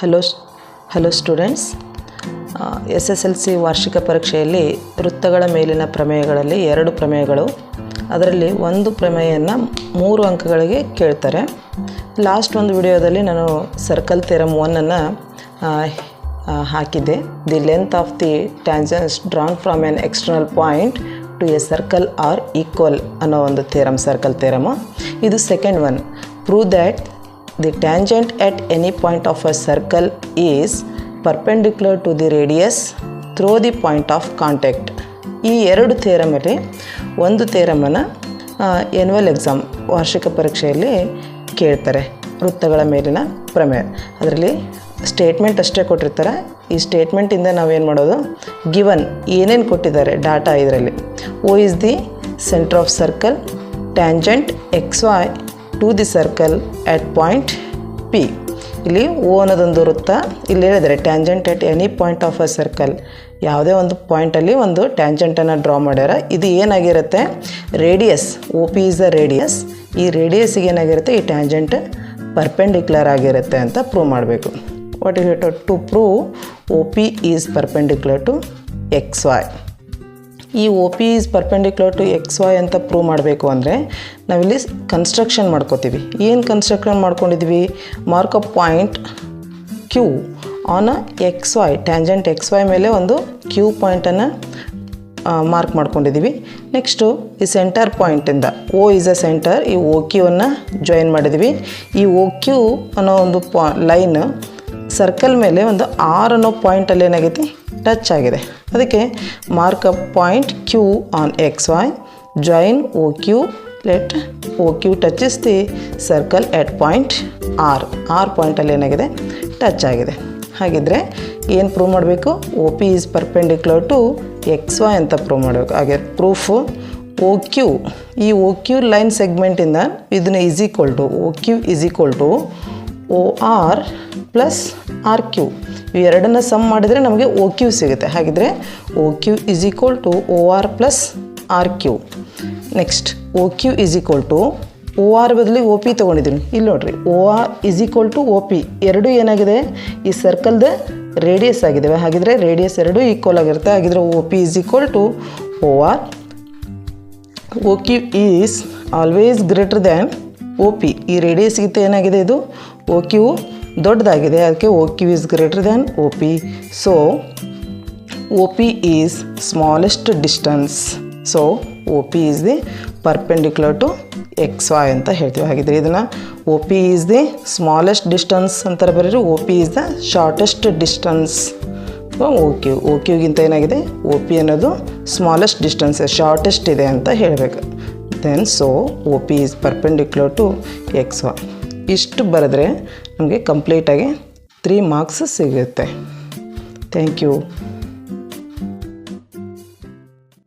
Hello students, SSLC ವಾರ್ಷಿಕ ಪರೀಕ್ಷೆಯಲ್ಲಿ ವೃತ್ತಗಳ ಮೇಲಿನ ಪ್ರಮೇಯಗಳಲ್ಲಿ 2 ಪ್ರಮೇಯಗಳು, ಅದರಲ್ಲಿ ಒಂದು ಪ್ರಮೇಯವನ್ನು 3 ಅಂಕಗಳಿಗೆ ಕೇಳ್ತಾರೆ. ಲಾಸ್ಟ್ ಒಂದು ವಿಡಿಯೋದಲ್ಲಿ ನಾನು ಸರ್ಕಲ್ ಥಿಯರಮ್ 1ಅನ್ನು ಹಾಕಿದ್ದೆ. The length of the tangents drawn from an external point to a circle are equal ಅನ್ನೋ ಒಂದು ಥಿಯರಮ್, ಸರ್ಕಲ್ ಥಿಯರಮು. ಇದು second one. Prove that the tangent at any point of a circle is perpendicular to the radius through the point of contact. ಈ 2 ಥಿಯರಮಲ್ಲಿ ಒಂದು ಥಿಯರಮನ್ನು annual exam ವಾರ್ಷಿಕ ಪರೀಕ್ಷೆಯಲ್ಲಿ ಕೇಳ್ತಾರೆ. ವೃತ್ತಗಳ ಮೇಲಿನ ಪ್ರಮೇಯ, ಅದರಲ್ಲಿ ಸ್ಟೇಟ್ಮೆಂಟ್ ಅಷ್ಟೇ ಕೊಟ್ಟಿರ್ತಾರೆ. ಈ ಸ್ಟೇಟ್ಮೆಂಟಿಂದ ನಾವೇನು ಮಾಡೋದು, ಗಿವನ್ ಏನೇನು ಕೊಟ್ಟಿದ್ದಾರೆ ಡಾಟಾ ಇದರಲ್ಲಿ. O is the center of circle, tangent XY to the circle at point P. ಇಲ್ಲಿ O ಅನ್ನೋದೊಂದು ವೃತ್ತ, ಇಲ್ಲಿ ಹೇಳಿದರೆ tangent at any point of a circle, ಯಾವುದೇ ಒಂದು ಪಾಯಿಂಟಲ್ಲಿ ಒಂದು ಟ್ಯಾಂಜೆಂಟನ್ನು ಡ್ರಾ ಮಾಡ್ಯಾರ. ಇದು ಏನಾಗಿರುತ್ತೆ, radius. OP is the radius. ಈ ರೇಡಿಯಸ್ಸಿಗೆ ಏನಾಗಿರುತ್ತೆ, ಈ ಟ್ಯಾಂಜೆಂಟ್ ಪರ್ಪೆಂಡಿಕ್ಯುಲರ್ ಆಗಿರುತ್ತೆ ಅಂತ ಪ್ರೂವ್ ಮಾಡಬೇಕು. What is it to prove OP is perpendicular to XY. ಈ OP is perpendicular to XY ಅಂತ ಪ್ರೂವ್ ಮಾಡಬೇಕು ಅಂದರೆ ನಾವಿಲ್ಲಿ ಕನ್ಸ್ಟ್ರಕ್ಷನ್ ಮಾಡ್ಕೋತೀವಿ. ಏನು ಕನ್ಸ್ಟ್ರಕ್ಷನ್ ಮಾಡ್ಕೊಂಡಿದ್ವಿ, mark up point Q on XY, tangent XY ಮೇಲೆ ಒಂದು Q ಪಾಯಿಂಟನ್ನು ಮಾರ್ಕ್ ಮಾಡ್ಕೊಂಡಿದ್ದೀವಿ. ನೆಕ್ಸ್ಟು ಈ ಸೆಂಟರ್ ಪಾಯಿಂಟಿಂದ O ಈಸ್ ಅ ಸೆಂಟರ್, ಈ OQ ಅನ್ನು ಜಾಯಿನ್ ಮಾಡಿದ್ವಿ. ಈ OQ ಅನ್ನೋ ಒಂದು ಲೈನ್ ಸರ್ಕಲ್ ಮೇಲೆ ಒಂದು R ಅನ್ನೋ ಪಾಯಿಂಟಲ್ಲಿ ಏನಾಗೈತಿ, ಟಚ್ ಆಗಿದೆ. ಅದಕ್ಕೆ mark up point Q on XY, join OQ, let OQ touches the circle at point R ಪಾಯಿಂಟಲ್ಲಿ ಏನಾಗಿದೆ, ಟಚ್ ಆಗಿದೆ. ಹಾಗಿದ್ರೆ ಏನು ಪ್ರೂವ್ ಮಾಡಬೇಕು, OP is perpendicular to XY ಅಂತ ಪ್ರೂವ್ ಮಾಡಬೇಕು. ಹಾಗೆ ಪ್ರೂಫು OQ, ಈ OQ ಲೈನ್ ಸೆಗ್ಮೆಂಟಿಂದ ಇದನ್ನು is equal to OQ is equal to OR plus RQ. ಇವೆರಡನ್ನು ಸಮ್ ಮಾಡಿದರೆ ನಮಗೆ OQ ಸಿಗುತ್ತೆ. ಹಾಗಿದ್ರೆ OQ is equal to OR plus RQ. Next OQ is equal to OR ಬದಲಿ OP ತೊಗೊಂಡಿದ್ದೀನಿ. ಇಲ್ಲಿ ನೋಡಿರಿ, OR is equal to OP. ಎರಡೂ ಏನಾಗಿದೆ, ಈ ಸರ್ಕಲ್ದ ರೇಡಿಯಸ್ ಆಗಿದ್ದಾವೆ. ಹಾಗಿದ್ರೆ ರೇಡಿಯಸ್ ಎರಡೂ ಈಕ್ವಲ್ ಆಗಿರುತ್ತೆ. ಹಾಗಿದ್ರೆ OP is equal to OR. OQ is always greater than OP. ಈ ರೇಡಿಯಸ್ಗಿಂತ ಏನಾಗಿದೆ, ಇದು OQ ದೊಡ್ಡದಾಗಿದೆ. ಅದಕ್ಕೆ OQ is greater than OP. So OP is smallest distance. So OP is the perpendicular to XY ಅಂತ ಹೇಳ್ತೀವಿ. ಹಾಗಿದ್ರೆ ಇದನ್ನು OP is the smallest distance ಅಂತಾರೆ ಬರೀರಿ. OP is the shortest distance. OQಗಿಂತ ಏನಾಗಿದೆ, OP ಅನ್ನೋದು ಸ್ಮಾಲೆಸ್ಟ್ ಡಿಸ್ಟನ್ಸ್, ಶಾರ್ಟೆಸ್ಟ್ ಇದೆ ಅಂತ ಹೇಳಬೇಕು. Then so OP is perpendicular to XY. ಇಷ್ಟು ಬರೆದ್ರೆ ನಮಗೆ ಕಂಪ್ಲೀಟಾಗಿ 3 ಮಾರ್ಕ್ಸ್ ಸಿಗುತ್ತೆ. Thank you.